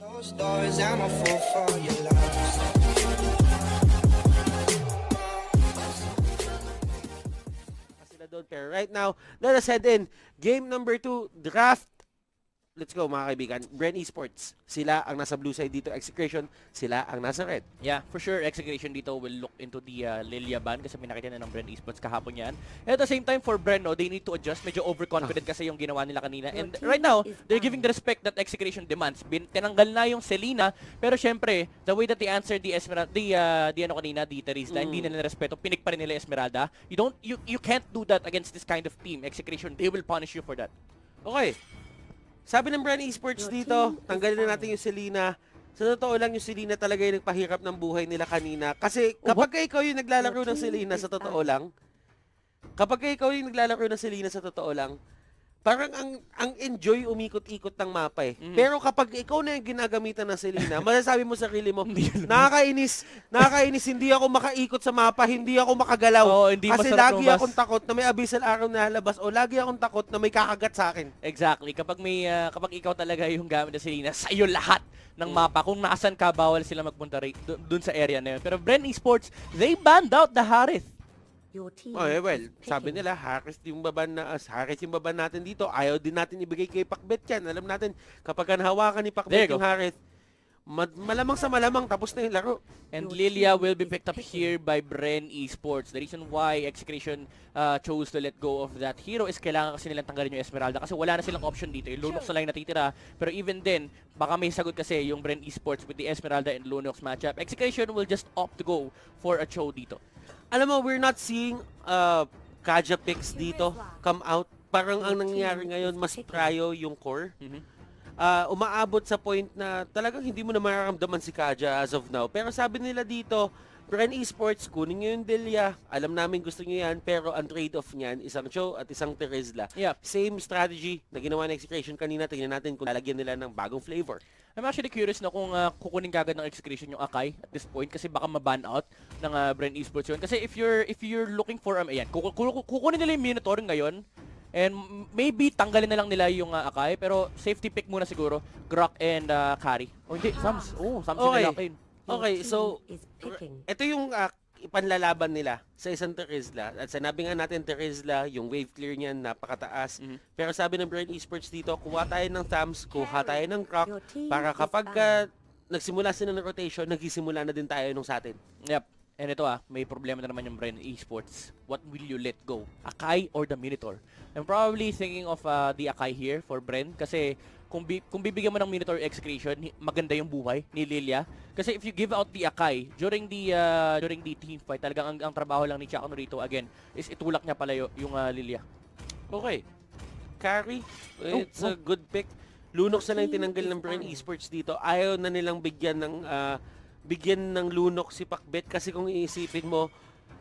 Closed doors, I'm a fool for your love. Sila doon. Pero right now, let us head in. Game number 2, draft. Let's go mga kaibigan. Bren Esports. Sila ang nasa blue side dito. Execration. Sila ang nasa red. Yeah, for sure, Execration dito will look into the Lilia ban kasi pinakita na ng Bren Esports kahapon yan. And at the same time, for Bren, no, they need to adjust. Medyo overconfident kasi yung ginawa nila kanina. And right now, they're giving the respect that Execration demands. Tinanggal na yung Selena, pero syempre, the way that they answered the Esmeralda, the ano kanina, the Terizla, hindi nila respeto, pinik pa rin nila Esmeralda. You can't do that against this kind of team. Execration, they will punish you for that. Okay. Sabi ng Bren Esports dito, tanggalin na natin yung Selena. Sa totoo lang, yung Selena talaga yung nagpahirap ng buhay nila kanina. Kasi kapag ikaw yung naglalaro ng Selena sa totoo lang, parang ang enjoy umikot-ikot ng mapa eh. Pero kapag ikaw na yung ginagamitan ng Selena, masasabi mo sa sarili mo, nakakainis, hindi ako makaikot sa mapa, hindi ako makagalaw. Kasi lagi akong takot na may abyssal arrow na lalabas o lagi akong takot na may kakagat sa akin. Exactly. Kapag ikaw talaga yung gamit ng Selena, sa'yo lahat ng mapa. Kung nasan ka, bawal sila magpunta dun sa area na yun. Pero Bren Esports, they banned out the Harith. Well, sabi nila, Harris yung baban natin dito. Ayaw din natin ibigay kay Pakbet yan. Alam natin, kapag nahawakan ni Pakbet yung Harris, malamang sa malamang, tapos na yung laro. And Lilia will be picked up here by Bren Esports. The reason why Execration chose to let go of that hero is kailangan kasi nilang tanggalin yung Esmeralda kasi wala na silang option dito. Yung Lunox na lang natitira. Pero even then, baka may sagot kasi yung Bren Esports with the Esmeralda and Lunox matchup. Execration will just opt to go for a Cho dito. Alam mo, we're not seeing Kaja picks dito come out. Parang ang nangyayari ngayon, mas prio yung core. Umaabot sa point na talagang hindi mo na mararamdaman si Kaja as of now. Pero sabi nila dito, Bren Esports, kunin nyo yung Delia. Alam namin gusto nyo yan, pero ang trade-off niyan, isang Cho at isang Terizla. Yeah. Same strategy na ginawa ng Execration kanina. Tingnan natin kung lalagyan nila ng bagong flavor. I'm actually curious na kung kukunin kagad ng Execration yung Akai at this point kasi baka ma-ban out ng Bren Esports yun. Kasi if you're looking for ayan, kukunin nila yung Minotaur ngayon and maybe tanggalin na lang nila yung Akai pero safety pick muna siguro Grok and Kari. Oh hindi, Sams. Sams Okay. nila kayo. Okay, so ito yung ipanlalaban nila sa isang Terizla. At sinabi nga natin Terizla, yung wave clear niyan napakataas. Pero sabi ng Bren Esports dito, kuha tayo ng Thams, kuha tayo ng Croc para kapag nagsimula sila ng rotation, nagsisimula na din tayo nung sa atin. Yep. And ito may problema na naman yung Bren Esports. What will you let go? Akai or the Minotaur? I'm probably thinking of the Akai here for Bren kasi kung bibigyan mo ng Minotaur Execration, maganda yung buhay ni Lilia. Kasi if you give out the Akai during the team fight, talagang ang trabaho lang ni Chakano rito again is itulak niya pala yung Lilia. Okay. Carry, it's a good pick. Lunox na lang yung tinanggal ng Bren Esports dito. Ayaw na nilang bigyan ng Lunox si Pakbet kasi kung iisipin mo,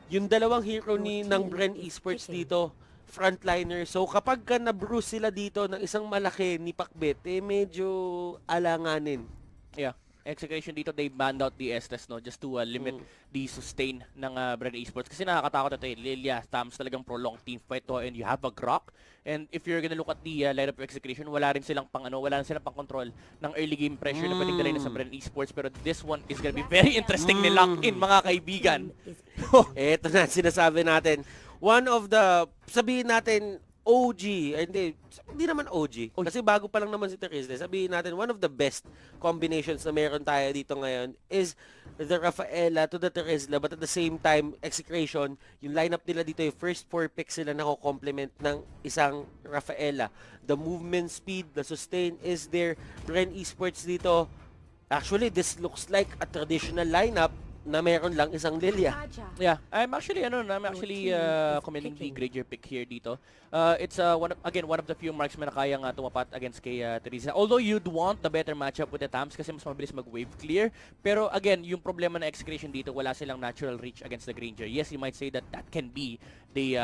yung dalawang hero ng Bren Esports dito, frontliner. So kapag na-bruise sila dito ng isang malaki ni Pakbet, medyo alanganin. Yeah. Execration dito, they banned out the Estes, no? Just to limit the sustain ng Bren Esports. Kasi nakakatakot ito Lilia, Thams talagang prolonged team fight to and you have a Grok. And if you're gonna look at the lineup of Execration, wala rin silang pang control ng early game pressure na pwedeng dalhin sa Bren Esports. Pero this one is gonna be very interesting ni lock-in, mga kaibigan. Ito na sinasabi natin. One of the, sabihin natin, OG, hindi naman OG, kasi bago pa lang naman si Terizla. Sabihin natin, one of the best combinations na meron tayo dito ngayon is the Rafaela to the Terizla, but at the same time, Execration, yung lineup nila dito, yung first 4 picks sila nako-complement ng isang Rafaela. The movement speed, the sustain is there. Bren Esports dito, actually, this looks like a traditional lineup na meron lang isang Lilia. Yeah, I'm actually commending the Granger pick here dito. It's one of the few marksmen na kayang tumapat against kay Teresa. Although you'd want the better matchup with the Thams kasi mas mabilis mag-wave clear. Pero again, yung problema na Execration dito, wala silang natural reach against the Granger. Yes, you might say that can be the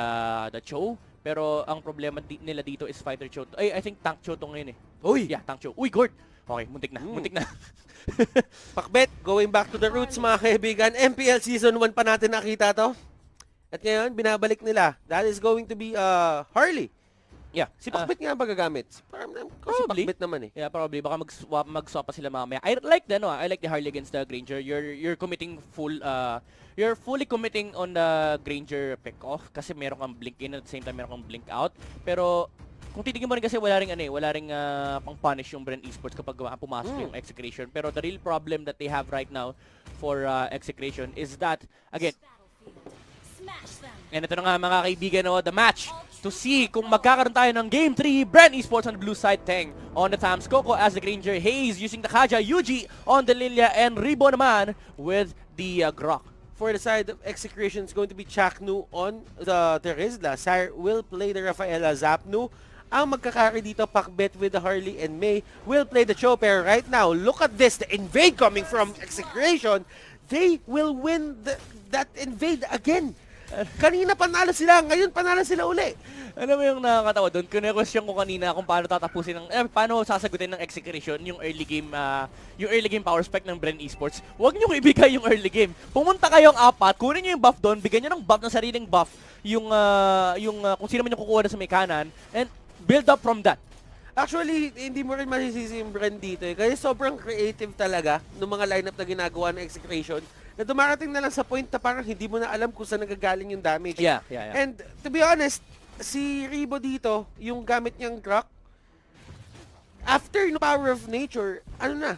Cho. Pero ang problema nila dito is Fighter Cho. I think Tank Cho to ngayon eh. Uy! Yeah, Tank Cho. Uy, Gord! Okay, muntik na. Pakbet, going back to the roots mga kaibigan. MPL Season 1 pa natin nakita to. At ngayon, binabalik nila. That is going to be Harley. Yeah. Si Pakbet nga ba gagamit? Parang si Probably. Pakbet naman eh. Yeah, probably baka mag-swap pa sila mamaya. I like the Harley against the Granger. You're committing you're fully committing on the Granger pick off kasi meron kang blink in at the same time meron kang blink out. Pero kung titingin mo rin kasi wala ring pang-punish yung Bren Esports kapag pumasok yung Execration. Pero the real problem that they have right now for Execration is that again, and ito na nga mga kaibigan, the match to see kung magkakaroon tayo ng Game 3, Bren Esports on the blue side, Teng on the Tams, Coco as the Granger, Hayes using the Kaja, Yuji on the Lilia, and Ribo naman with the Grok. For the side of Execration, it's going to be Chaknu on the Terizla. Sire will play the Rafaela. Zapnu ang magkakari dito, Pakbet with the Harley, and May will play the Chopper. Right now, look at this, the invade coming from Execration. They will win that invade again. Kanina panalo sila, ngayon panalo sila uli. Alam mo yung nakakatawa doon? Kune-question ko kanina kung paano tatapusin paano sasagutin ng Execration yung early game power spec ng Bren Esports. Huwag niyo ibigay yung early game. Pumunta kayong apat, kunin niyo yung buff doon, bigyan niyo ng buff ng sariling buff yung kung sino man yung kukuha na sa may kanan, and build up from that. Actually, hindi mo rin masisisi yung Bren dito eh. Kasi sobrang creative talaga ng mga lineup na ginagawa ng Execration na dumarating na lang sa point na parang hindi mo na alam kung saan nagagaling yung damage. Yeah. And to be honest, si Ribo dito, yung gamit niyang Grok, after no power of nature, ano na?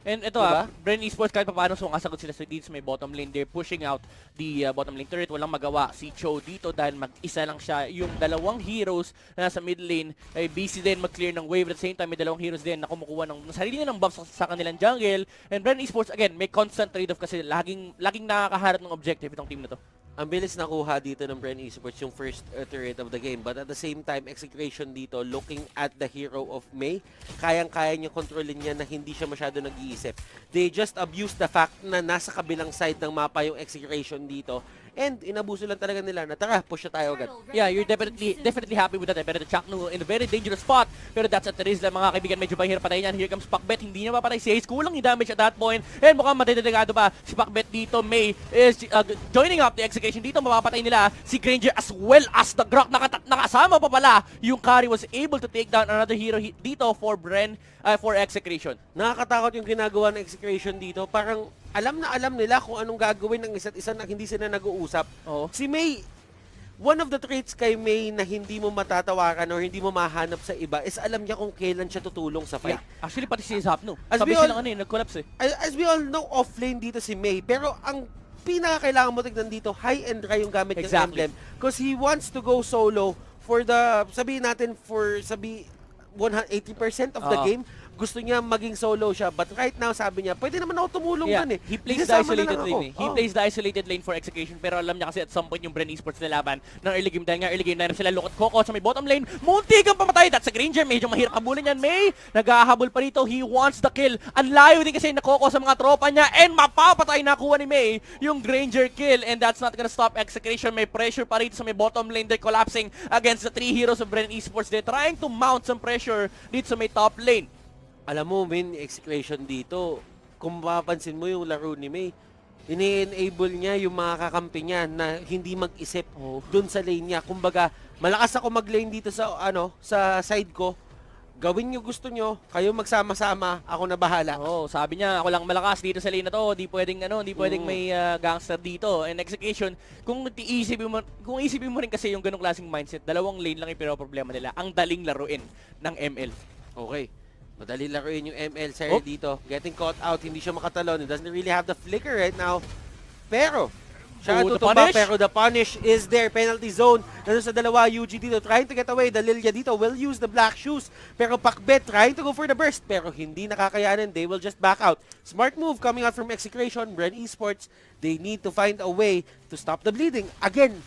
And ito diba? Bren Esports kahit paano sumasagot sila sa dito sa may bottom lane. They're pushing out the bottom lane turret. Walang magawa si Cho dito dahil mag-isa lang siya. Yung dalawang heroes na nasa mid lane ay busy din mag-clear ng wave. At the same time, may dalawang heroes din na kumukuha ng sarili nilang buffs sa kanilang jungle. And Bren Esports, again, may constant trade-off kasi laging nakakaharap ng objective itong team na to. Ang bilis nakuha dito ng Bren Esports yung first turret of the game. But at the same time, Execration dito, looking at the hero of May, kayang-kaya niya kontrolin niya na hindi siya masyado nag-iisip. They just abuse the fact na nasa kabilang side ng mapa yung Execration dito. And inabuso lang talaga nila na tara, push na tayo agad. Yeah, you're definitely happy with that. Pero the Chaknu in a very dangerous spot. Pero that's at the risk mga kaibigan. Medyo pahirap patay niyan. Here comes Pakbet. Hindi niya mapatay si Hayes. Kulang yung damage at that point. And mukhang matidelegado pa si Pakbet dito. May is joining up the Execration dito. Mapapatay nila si Granger as well as the Grok. Nakasama pa pala. Yung carry was able to take down another hero dito for Bren, for Execration. Nakakatakot yung ginagawa ng Execration dito. Parang alam nila kung anong gagawin ng isa't isa na hindi sila nag-uusap. Si May, one of the traits kay May na hindi mo matatawaran or hindi mo mahanap sa iba is alam niya kung kailan siya tutulong sa fight. Yeah. Actually, pati si Zapnu. As Sabi we all- sila nag-collapse eh. As we all know, offlane dito si May. Pero ang pinakakailangan mo tignan dito, high and dry yung gamit ng emblem. Because he wants to go solo for the, sabihin natin, 180% of the game. Gusto niya maging solo siya. But right now, sabi niya, pwede naman ako tumulong dun eh. He plays the isolated lane eh. He plays the isolated lane for Execution. Pero alam niya kasi at some point yung Bren Esports na laban ng early game. Dahil nga early game lineup sila. Look at Coco sa may bottom lane. Munti kang pamatay. That's a Granger. Medyo mahirap kabulin yan. May naghahabol pa rito. He wants the kill. Ang layo din kasi na Coco sa mga tropa niya. And mapapatay na kuha ni May yung Granger kill. And that's not gonna stop Execution. May pressure pa rito sa may bottom lane. They're collapsing against the 3 heroes of Bren Esports. They're trying to mount some pressure dito sa may top lane. Alam mo, Execution dito, kung mapapansin mo yung laro ni May, ini-enable niya yung mga kakampi niya na hindi mag-isip dun sa lane niya. Kumbaga, malakas ako mag-lane dito sa sa side ko. Gawin niyo gusto niyo, kayo magsama-sama, ako na bahala. Sabi niya, ako lang malakas dito sa lane na to. Di pwedeng may gangster dito. And Execution, kung isipin mo rin kasi yung ganung klaseng mindset, dalawang lane lang yung pinoproblema nila. Ang daling laruin ng ML. Okay. Madali laruin yung ML sir dito. Getting caught out, hindi siya makatalon. He doesn't really have the flicker right now. Pero, siya tutumba, pero the punish is there. Penalty zone. Nandun sa dalawa, UG dito. Trying to get away. The Lilia dito will use the black shoes. Pero Pakbet trying to go for the burst. Pero hindi nakakayanin. They will just back out. Smart move coming out from Execration. Bren Esports, they need to find a way to stop the bleeding. Again,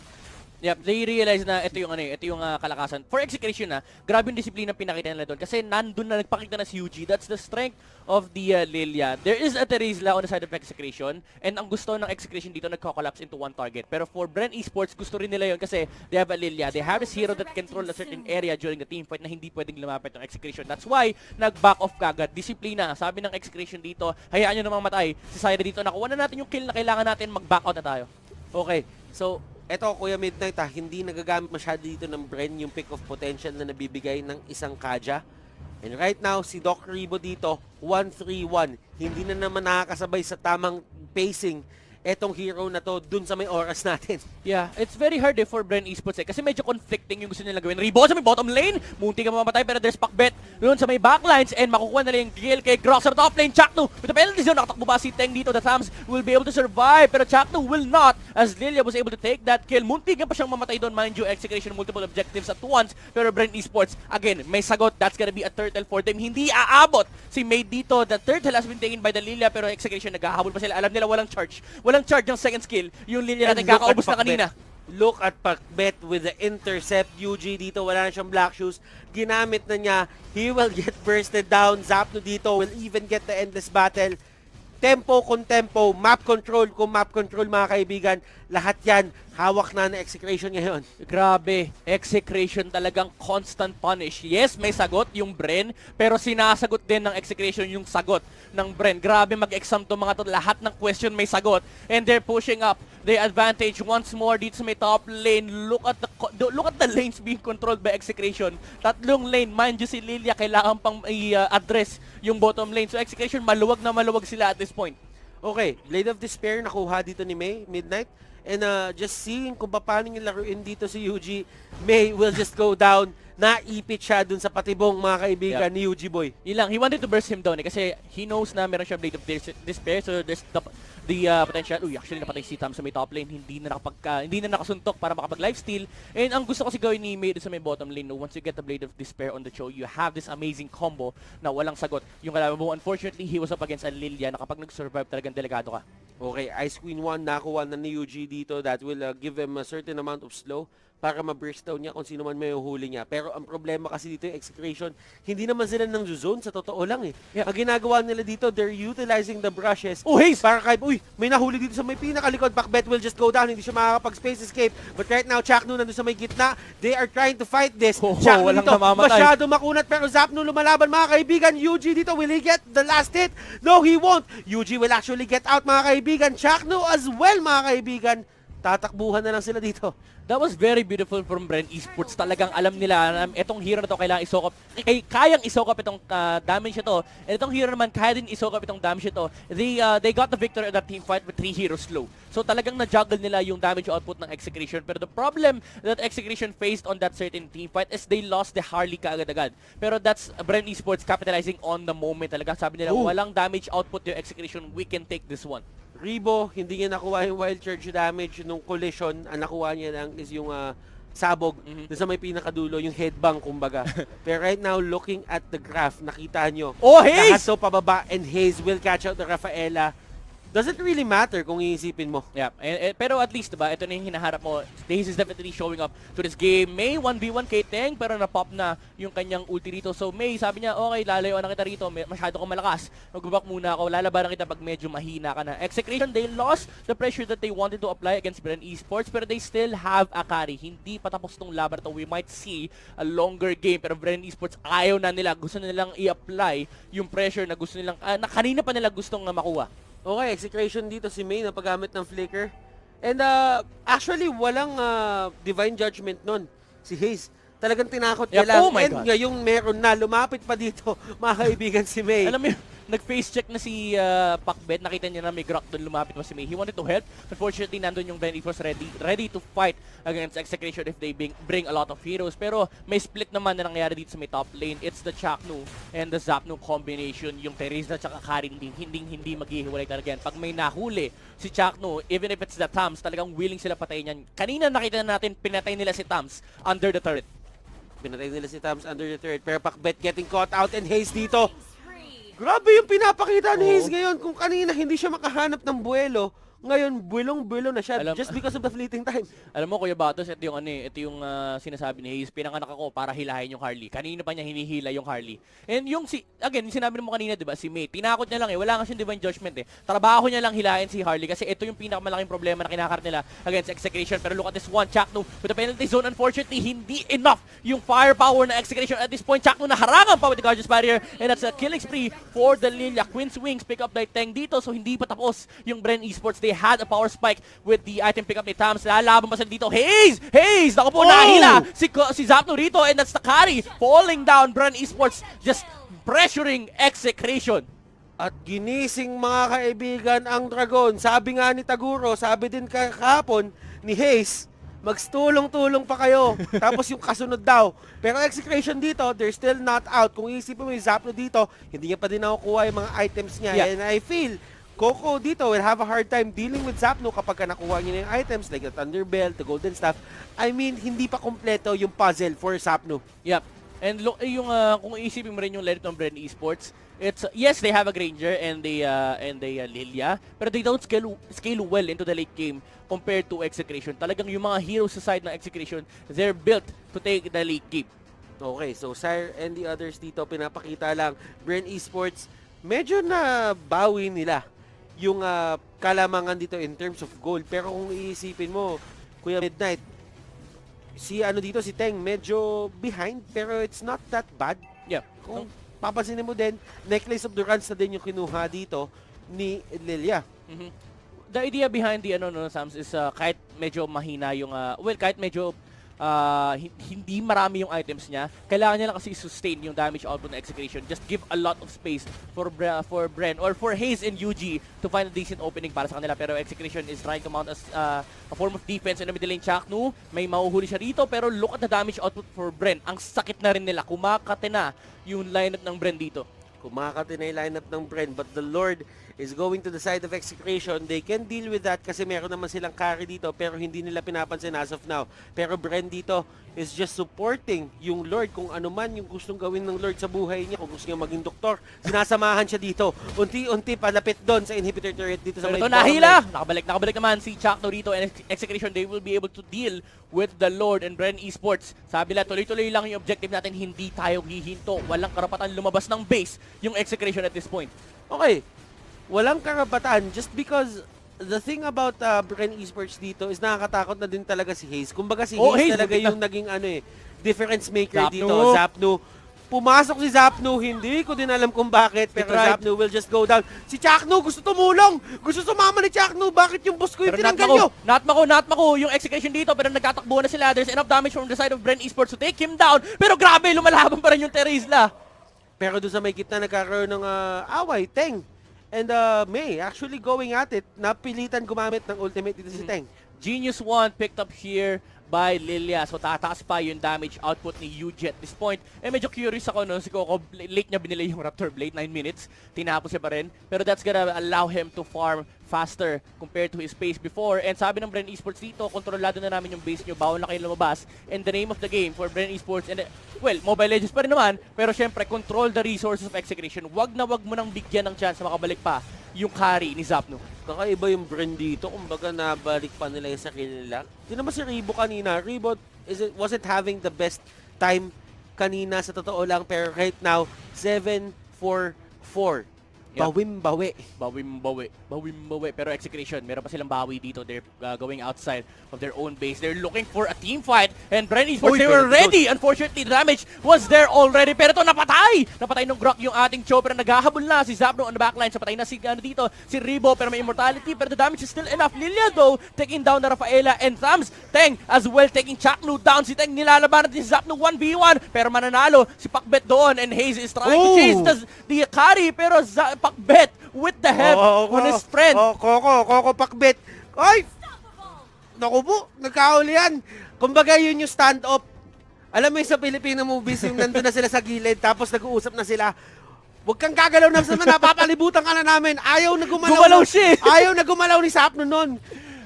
Yep, they realize na ito yung kalakasan. For Execration grabe yung disiplina pinakita nila doon kasi nandun na nagpakita na si Yuji. That's the strength of the Lilia. There is a Terizla on the side of Execration and ang gusto ng Execration dito nagko-collapse into one target. Pero for Bren Esports, gusto rin nila yun kasi they have a Lilia. They have this hero that control a certain area during the team fight na hindi pwedeng lumapit ng Execration. That's why nag-back off kagad. Disiplina. Sabi ng Execration dito, hayaan nyo namang matay. Si Syra dito, nakuha na natin yung kill na kailangan natin, mag-back out na tayo. okay. So, Eto, Kuya Midnight hindi nagagamit masyado dito ng Bren yung pick of potential na nabibigay ng isang Kaja. And right now, si Doc Ribo dito, 1-3-1. Hindi na naman nakakasabay sa tamang pacing etong hero na to dun sa may oras natin. Yeah, it's very hard for Bren Esports kasi medyo conflicting yung gusto nila gawin. Ribo sa may bottom lane, munti ka mamamatay pero there's Pakbet doon sa may backlines and makukuha na lang yung kill kay Grox sa top lane. Chakno with the penalty zone, nakatakbo ba si Teng dito? The Thams will be able to survive pero Chakno will not as Lilia was able to take that kill. Munti ka pa siyang mamatay doon, mind you, Execration multiple objectives at once pero Bren Esports, again, may sagot, that's gonna be a turtle for them. Hindi aabot si May dito. The turtle has been taken by the Lilia pero Execration naghahabol pa sila. Alam nila walang charge yung second skill. Yung Lilia natin kakaubos na kanina. Look at Pakbet with the intercept. UG dito, wala na siyang black shoes. Ginamit na niya. He will get bursted down. Zapno dito will even get the endless battle. Tempo kung tempo, map control kung map control mga kaibigan. Lahat yan, hawak na ng Execration ngayon. Grabe, Execration talagang constant punish. Yes, may sagot yung Bren, pero sinasagot din ng Execration yung sagot ng Bren. Grabe mag-exam to mga to. Lahat ng question may sagot. And they're pushing up the advantage once more dito sa may top lane. Look at the lanes being controlled by Execration. Tatlong lane, mind you si Lilia kailangan pang i-address yung bottom lane. So Execration maluwag na maluwag sila at this point. Okay, Blade of Despair nakuha dito ni May, Midnight. And just seeing kung paano yung laruin dito si UG, May will just go down. Naipit siya dun sa patibong mga kaibigan ni UG Boy. Ilang, he wanted to burst him down kasi he knows na meron siya Blade of Despair, so there's the potential. Uy, actually napatay si Tam sa may top lane, hindi na nakasuntok para makapag-lifesteal. And ang gusto kasi gawin ni May sa may bottom lane, no, once you get the Blade of Despair on the show, you have this amazing combo na walang sagot. Yung kalaban mo, unfortunately, he was up against a Lilia na kapag nag-survive talagang delikado ka. Okay, Ice Queen 1 nakuha na ni UG dito. That will give him a certain amount of slow para ma-burst down niya kung sino man may uhuli niya. Pero ang problema kasi dito yung Execration, hindi naman sila nang zone sa totoo lang eh. Yeah. Ang ginagawa nila dito, they're utilizing the brushes. Oh, Haze! Para kahit, may nahuli dito sa may pinakalikod. Pakbet will just go down, hindi siya makakapag-space escape. But right now, Chakno nandun sa may gitna. They are trying to fight this. Chakno walang dito, namamatay. masyado makunat pero Zapno lumalaban mga kaibigan. UG dito, will he get the last hit? No, he won't. UG will actually get out mga kaibigan. Chakno as well mga kaibigan. Tatakbuhan na lang sila dito. That was very beautiful from Bren Esports. Talagang alam nila na itong hero na to kailangan isokop. Kayang isokop itong damage ito. And itong hero naman kaya din isokop itong damage ito. They got the victory in that team fight with 3 heroes slow. So talagang na-juggle nila yung damage output ng Execration. Pero the problem that Execration faced on that certain team fight is they lost the Harley kaagad-agad. Pero that's Bren Esports capitalizing on the moment talaga. Sabi nila, walang damage output yung Execration. We can take this one. Ribo, hindi niya nakuha yung wild charge damage nung collision. Ang nakuha niya lang is yung sabog dun sa may pinakadulo, yung headbang kumbaga. Pero right now, looking at the graph, nakita nyo. Oh, Haze! Lahat to pababa and Haze will catch out the Rafaela. Doesn't really matter kung iisipin mo. Yeah, pero at least diba, ito na yung hinaharap mo. Daze is definitely showing up to this game. May 1v1 kay Teng pero na-pop na yung kanyang ulti rito. So May, sabi niya, okay, lalayo na kita rito. Masyado kong malakas. Mag-back muna ako. Lalabanan kita pag medyo mahina ka na. Execration, they lost the pressure that they wanted to apply against Bren Esports pero they still have a carry. Hindi pa tapos tong laban to. We might see a longer game pero Bren Esports ayaw na nila. Gusto na nilang i-apply yung pressure na gusto nilang, na kanina pa nila gustong makuha. Okay, Execration dito si May na paggamit ng flicker. And actually, walang divine judgment nun. Si Haze, talagang tinakot niya lang. Oh my And God. ngayong meron na, lumapit pa dito, mga kaibigan si May. Alam mo yun, nag-face check na si Pakbet. Nakita niya na may Grok doon, lumapit pa si May. He wanted to help. Unfortunately, nandun yung Bren Esports ready to fight against Execration if they bring a lot of heroes. Pero may split naman na nangyari dito sa may top lane. It's the Chakno and the Zapno combination. Yung Teresa at Karin hindi maghihiwalay talaga yan. Pag may nahuli si Chakno, even if it's the Tams, talagang willing sila patayin yan. Kanina nakita na natin, pinatay nila si Tams under the turret. Pinatay nila si Tams under the turret. Pero Pakbet getting caught out and Haze dito. Grabe yung pinapakita ni Haze ngayon. Kung kanina hindi siya makahanap ng buwelo, ngayon buwelong-buwelo na siya just because of the fleeting time. Alam mo Kuya Batos, ito yung sinasabi ni Haze, pinanganak ako para hilahin yung Harley. Kanina pa niya hinihila yung Harley. And yung yung sinabi mo kanina, 'di ba, si May, tinakot niya lang wala nga siyang divine judgment Trabaho niya lang hilahin si Harley kasi ito yung pinakamalaking problema na kinakarat nila against Execration. Pero look at this one, Chakno with the penalty zone, unfortunately hindi enough yung firepower na Execration at this point. Chakno naharangan pa with the Guardian's Barrier and that's a killing spree for the Lilia. Queen's Wings pick up by Teng dito, so hindi pa tapos yung Bren Esports. They they had a power spike with the item pickup ni Tams. Lalaban pa sila dito. Haze! Naku po, nahila si Zapno rito, and that's the carry. Falling down, Bren Esports just pressuring Execration. At ginising mga kaibigan ang Dragon. Sabi nga ni Taguro, sabi din kahapon ni Hayes, magstulong-tulong pa kayo. Tapos yung kasunod daw. Pero Execration dito, they're still not out. Kung iisipin mo yung Zapno dito, hindi niya pa din nakukuha yung mga items niya. Yeah. And I feel, Coco dito will have a hard time dealing with Zapno kapag nakuha niya na yung items like the Thunderbelt, the Golden Staff. I mean, hindi pa kompleto yung puzzle for Zapno. Yep. And yung kung iisipin mo rin yung layout ng Bren Esports, it's yes, they have a Granger and they Lilia, pero they don't scale well into the late game compared to Execration. Talagang yung mga heroes sa side ng Execration, they're built to take the late game. Okay, so Sire and the others dito, pinapakita lang, Bren Esports, medyo na bawi nila yung kalamangan dito in terms of gold. Pero kung iisipin mo, Kuya Midnight, si Teng medyo behind, pero it's not that bad. Yeah. Kung papansinin mo din, Necklace of the Runs na din yung kinuha dito ni Lilia. Mm-hmm. The idea behind the Sams is kahit medyo mahina yung kahit medyo hindi marami yung items niya, kailangan niya lang kasi sustain yung damage output ng Execration. Just give a lot of space for Bren or for Hayes and UG to find a decent opening para sa kanila. Pero Execration is trying to mount as a form of defense in the middle lane. Chaknu, may mahuhuli siya rito, pero look at the damage output for Bren. Ang sakit na rin nila. Kumakate na yung lineup ng Bren dito. Kumakati na yung lineup ng Bren, but the Lord is going to the side of Execration. They can deal with that kasi meron naman silang carry dito pero hindi nila pinapansin as of now. Pero Bren dito is just supporting yung Lord kung ano man yung gustong gawin ng Lord sa buhay niya. Kung gusto niya maging doktor, sinasamahan siya dito. Unti-unti palapit doon sa inhibitor turret dito sa pero may ito nahila! Nakabalik naman si Chakno rito and Execration, they will be able to deal with the Lord and Bren Esports. Sabi nila, tuloy-tuloy lang yung objective natin, hindi tayo hihinto. Walang karapatan lumabas ng base yung Execration at this point. Okay, walang karapatan just because the thing about Bren Esports dito is nakakatakot na din talaga si Hayes. Kumbaga si Hayes talaga yung naging difference maker dito. Zapno. Pumasok si Zapno, hindi ko din alam kung bakit, pero Zapno will just go down. Si Chakno gusto tumulong, gusto sumama ni Chakno, bakit yung boss ko yung tinanggal nyo? Not mako yung Execution dito, pero nagtatakbo na sila. There's enough damage from the side of Bren Esports to take him down, pero grabe, lumalaban pa rin yung Terizla. Pero doon sa may gitna nagkakaroon ng away, Teng and May actually going at it, napilitan gumamit ng ultimate dito si Teng. Genius 1 picked up here by Lilia. So tataas pa yung damage output ni UG at this point. Eh medyo curious ako no, si Coco late niya binili yung Raptor Blade, 9 minutes. Tinapos siya pa rin. Pero that's gonna allow him to farm faster compared to his pace before. And sabi ng Bren Esports dito, kontrolado na namin yung base nyo, bawal na kayo lumabas. And the name of the game for Bren Esports, and well, Mobile Legends pa rin naman, pero syempre, control the resources of Execration. Wag mo nang bigyan ng chance na makabalik pa yung carry ni Zapno. Kakaiba yung Bren dito, kumbaga nabalik pa nila yung sarili nila. Di naman si Rebo kanina. Rebo wasn't having the best time kanina sa totoo lang, pero right now, 7-4-4. Yep. Bawim-bawi. Pero Execration, meron pa silang bawi dito. They're going outside of their own base. They're looking for a team fight. And Bren Esports, they were ready. Unfortunately, the damage was there already. Pero ito, napatay! Napatay ng Grok yung ating Cho. Pero naghahabol na si Zapno on the backline. So patay na si Rebo. Pero may immortality. Pero the damage is still enough. Lilia, though, taking down na Rafaela and Thams. Teng as well, taking Chaknu down. Si Teng nilalabanan din si Zapno 1v1. Pero mananalo si Pakbet doon. And Hayes is trying to chase the carry. Pero Pakbet with the help on his friend. Coco Pakbet. Ay! Naku po, nagkahuli yan. Kumbaga yun yung stand-up. Alam mo yung sa Filipino movies, yung nandun na sila sa gilid, tapos nag-uusap na sila. Huwag kang gagalaw na sa napapalibutan ka na namin. Ayaw na gumalaw. Ayaw na gumalaw ni Zapno nun.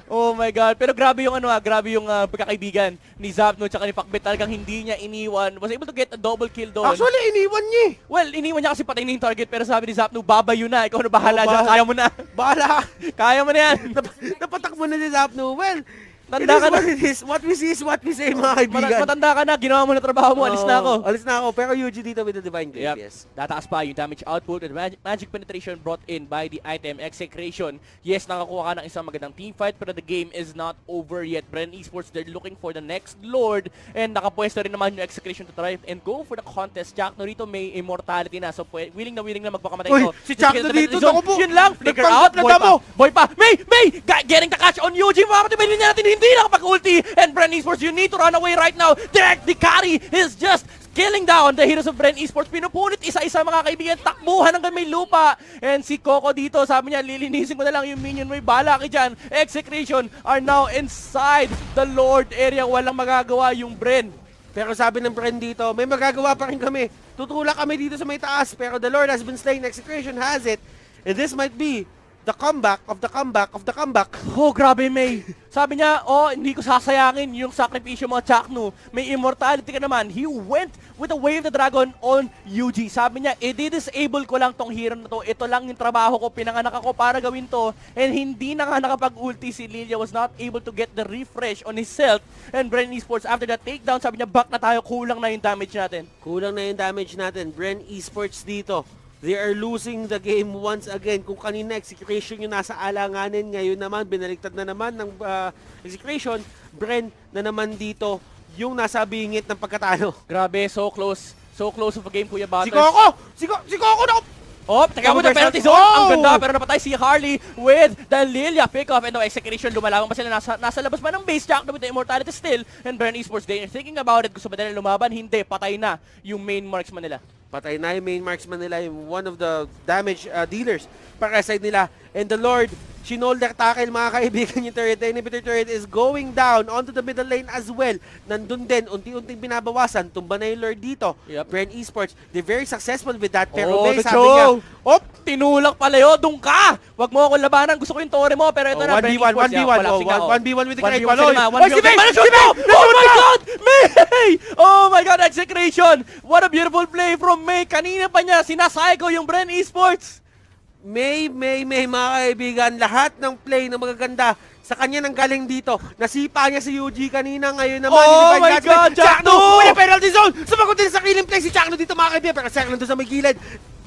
Oh my God. Pero grabe yung grabe yung pagkakaibigan ni Zapno tsaka ni Pakbet. Talagang hindi niya iniwan. Was able to get a double kill doon. Actually, iniwan niya. Well, iniwan niya kasi patay na yung target. Pero sabi ni Zapno, babayo na. Ikaw na bahala dyan. Kaya mo na. Bahala. Kaya mo na yan. Napatakbo na si Zapno. Well, Tanda ka na. It is what we see is what we say, mga kaibigan. Matanda ka na, ginawa mo na trabaho mo, alis na ako. Alis na ako, pero UG dito with the Divine Grip, yes. Tataas pa yung damage output and magic penetration brought in by the item Execration. Yes, nakakuha ka ng isang magandang team fight, pero the game is not over yet. Bren Esports, they're looking for the next Lord, and nakapwesto rin naman yung Execration to try and go for the contest. Chakno rito may immortality na, so willing na magpakamatay ito. Si Chakno dito, naku po. Yun lang, flicker out, boy pa. May! Getting the catch on UG, mamamatay ba nila natin, hindi nakapag-ulti. And Bren Esports, you need to run away right now. The carry is just killing down the heroes of Bren Esports. Pinupunit isa-isa mga kaibigan. Takbuhan hanggang may lupa. And si Coco dito, sabi niya, lilinisin ko na lang yung minion. May bala ka dyan. Execration are now inside the Lord area. Walang magagawa yung Bren. Pero sabi ng Bren dito, may magagawa pa rin kami. Tutulak kami dito sa may taas. Pero the Lord has been slain. Execration has it. And this might be the comeback of the comeback of the comeback. Oh, grabe, May. Sabi niya, hindi ko sasayangin yung sakripisyo mo, Chakno. May immortality ka naman. He went with the Wave the Dragon on UG. Sabi niya, i-disable ko lang tong hero na to. Ito lang yung trabaho ko. Pinanganak ako para gawin to. And hindi na nga nakapag-ulti si Lilia. Was not able to get the refresh on his self. And Bren Esports, after that takedown, sabi niya, back na tayo. Kulang na yung damage natin. Kulang na yung damage natin. Bren Esports dito. They are losing the game once again. Kung kanina Execration yung nasa alanganin, ngayon naman binaliktad na naman ng Execration. Bren na naman dito yung nasa bingit ng pagkatalo. Grabe, so close. So close of a game, Kuya Butters. Si Coco na! Teka mo na penalty zone. Ang ganda, pero napatay si Harley with the Lilia pick-off. And the Execration, lumalabang pa sila. Nasa labas pa ng base. Jackno with the immortality still. And Bren Esports, they are thinking about it. Gusto ba nila lumaban? Hindi, patay na yung main marksman nila. Patay na yung main marksman nila, yung one of the damage dealers para side nila. And the Lord, shoulder tackle mga kaibigan yung turret. The inhibitor turret is going down onto the middle lane as well. Nandun din, unti-unting binabawasan. Tumba na yung Lord dito. Bren Esports, they're very successful with that. Pero may sabi niya, tinulak pala yun, doon ka! Wag mo akong labanan, gusto ko yung tore mo, pero ito na, Bren Esports. 1v1 with the great one. Si May! Oh my God! May! Oh my God, Execration! What a beautiful play from May! Kanina pa niya, sinasaygo yung Bren Esports! May, mga kaibigan, lahat ng play na magaganda sa kanya nang galing dito. Nasipa niya si UG kanina, ngayon naman. Oh my God, Chakno! May penalty zone! Sumagot din sa killing play si Chakno dito mga kaibigan, pero second doon sa may gilid.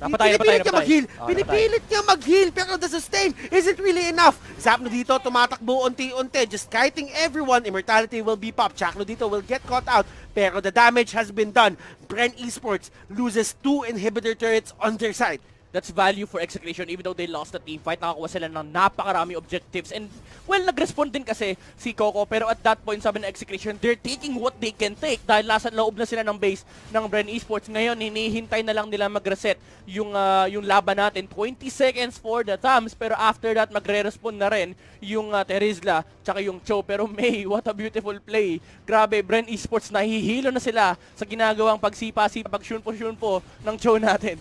Pinipilit niya mag-heal, pero the sustain isn't really enough. Zapno dito, tumatakbo unti-unti, just kiting everyone. Immortality will be popped. Chakno dito will get caught out, pero the damage has been done. Bren Esports loses 2 inhibitor turrets on their side. That's value for Execration even though they lost the team fight. Nakakuha sila ng napakarami objectives. And, well, nag-respond din kasi si Coco. Pero at that point, sabi ng Execration, they're taking what they can take. Dahil nasa loob na sila ng base ng Bren Esports. Ngayon, hinihintay na lang nila mag-reset yung laban natin. 20 seconds for the Tams. Pero after that, magre-respond na rin yung Terizla tsaka yung Cho. Pero May, what a beautiful play. Grabe, Bren Esports, nahihilo na sila sa ginagawang pagsipa-sipa, pag-shunpo ng Cho natin.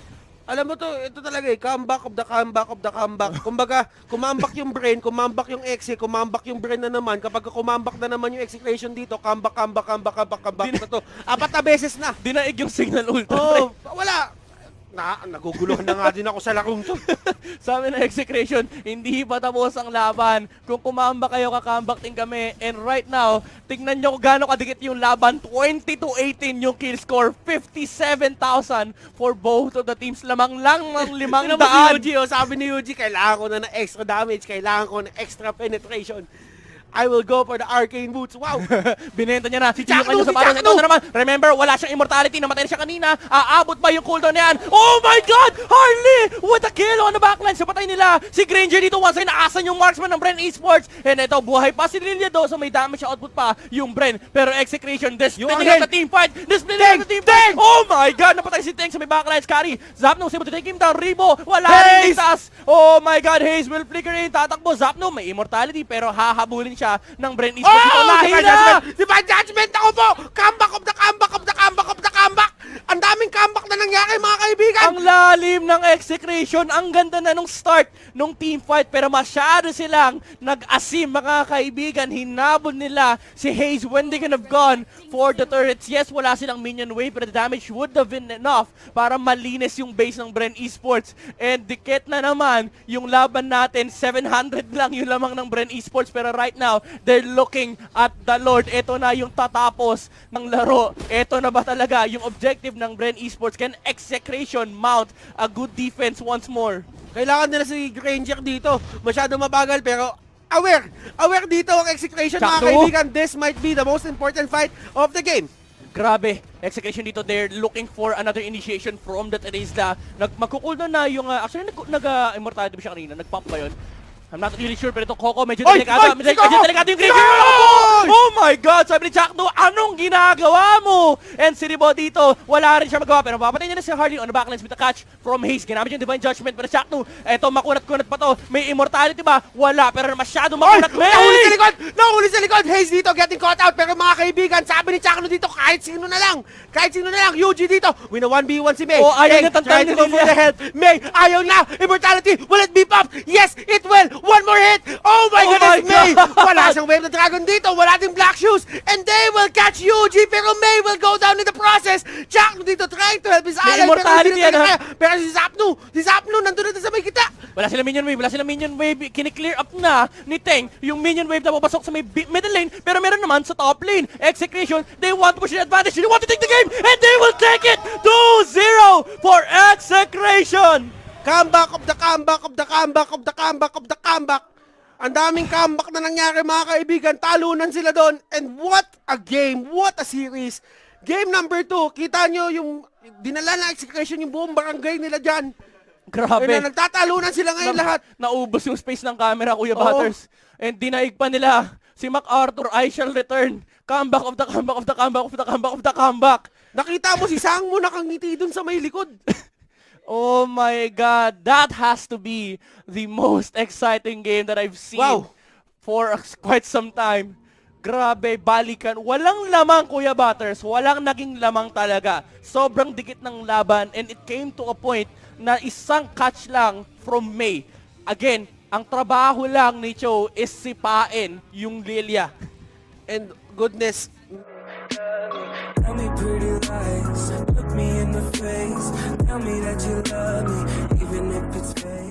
Alam mo to, ito talaga comeback of the comeback of the comeback. Kumbaga, kumambak yung Bren, kumambak yung Exe, kumambak yung Bren na naman. Kapag kumambak na naman yung Execration dito, comeback na to. 4 na beses na. Dinaig yung signal ultra. Oh, wala. Naguguluhan na nga din ako sa larong to. Sabi ng Execration, hindi pa tapos ang laban. Kung kumamba kayo, kakambak din kami. And right now, tignan nyo kung gaano kadikit yung laban. 20-18 yung kill score. 57,000 for both of the teams. Lamang lang ng 500. Sabi ni Yuji, kailangan ko na ng extra damage, kailangan ko ng extra penetration. I will go for the arcane boots. Wow! Binenta niya na. Si Chakno! Ito na naman. Remember, wala siyang immortality. Namatay na siya kanina. Aabot ba yung cooldown na yan? Oh my God! Harley! What a kill on the backline. Sa patay nila. Si Granger dito once ay naasan yung marksman ng Bren Esports. And ito, buhay pa si Lilia do. So may damage output pa yung Bren. Pero Execration, splitting up the team fight. Oh my God! Napatay si Teng sa may backline. Scary. Zapno was able to take him down. Ribo. Wala rin ligtas. Oh my God! Hayes will flicker in. Tatakbo. Zapno may immortality pero hahabulin siya ng Bren Esports. Divine Judgment ako po! Comeback of the comeback of the comeback of the comeback! Ang daming comeback na nangyari mga kaibigan. Ang lalim ng Execration, ang ganda na nung start nung team fight, pero masyado silang nag-asim mga kaibigan. Hinabon nila si Hayes when they could have gone for the turrets. Yes, wala silang minion wave, but the damage would have been enough para malinis yung base ng Bren Esports. And dikit na naman yung laban natin, 700 lang yung lamang ng Bren Esports, pero right now, they're looking at the Lord. Ito na yung tatapos ng laro. Ito na ba talaga yung objective ng Bren Esports? Can Execration mount a good defense once more? Kailangan nila si Granger dito. Masyado mabagal pero aware. Aware dito ang Execration mga Sakto. kaibigan. This might be the most important fight of the game. Grabe, Execration dito, they're looking for another initiation from the Teresla. Magkukuldo na yung, actually nag-immortality ba siya kanina? Nag-pump ba yun? I'm not really sure, pero ito Coco, medyo delikado. Medyo delikado yung Granger. Oh my God! Sabi ni Jackdo, anong ginagawa mo? And si Ribo dito, wala rin siya magawa. Pero mapapatay niya na si Harley on the backlines with a catch from Hayes. Ginamit yung Divine Judgment, pero Jackdo, eto makunat-kunat pa to. May immortality ba? Wala, pero masyado makunat. Nahuli sa likod! Nahuli sa likod! Hayes dito, getting caught out. Pero mga kaibigan, sabi ni Chakno dito, kahit sino na lang. Kahit sino na lang. Yuji dito. Win a 1v1 si May. Oh, ayaw niya trying tantan to go for the health. May, ayaw na. Immortality. Will it be popped? Yes, it will. One more hit. Oh my goodness, May. Wala siyang wave na dragon dito. Wala ding black shoes. And they will catch Yuji. Pero May will go down in the process. Chakno dito trying to help his ally. Immortality yan, ha? Pero si Zapnu, nandun na sa may kita. Wala silang minion wave, kini-clear up na ni Teng yung minion wave na papasok sa may middle lane, pero meron naman sa top lane. Execration, they want to push the advantage, they want to take the game, and they will take it 2-0 for Execration! Comeback of the comeback of the comeback of the comeback of the comeback. Ang daming comeback na nangyari mga kaibigan. Talunan sila doon. And what a game. What a series. Game number 2. Kita nyo yung dinala na Execration yung buong barangay nila dyan. Grabe. Kaya nagtatalunan sila ngayon lahat. Naubos yung space ng camera, Kuya Butters. And dinaig pa nila si MacArthur, I shall return. Comeback of the comeback of the comeback of the comeback of the comeback. Nakita mo si Sang mo nakangiti dun sa may likod. Oh my God, that has to be the most exciting game that I've seen for quite some time. Grabe, balikan. Walang lamang, Kuya Butters. Walang naging lamang talaga. Sobrang dikit ng laban, and it came to a point na isang catch lang from May. Again, ang trabaho lang ni Cho is sipain yung Lilia. And goodness, Tell me pretty lies, look me in the face. Tell me that you love me, even if it's fake.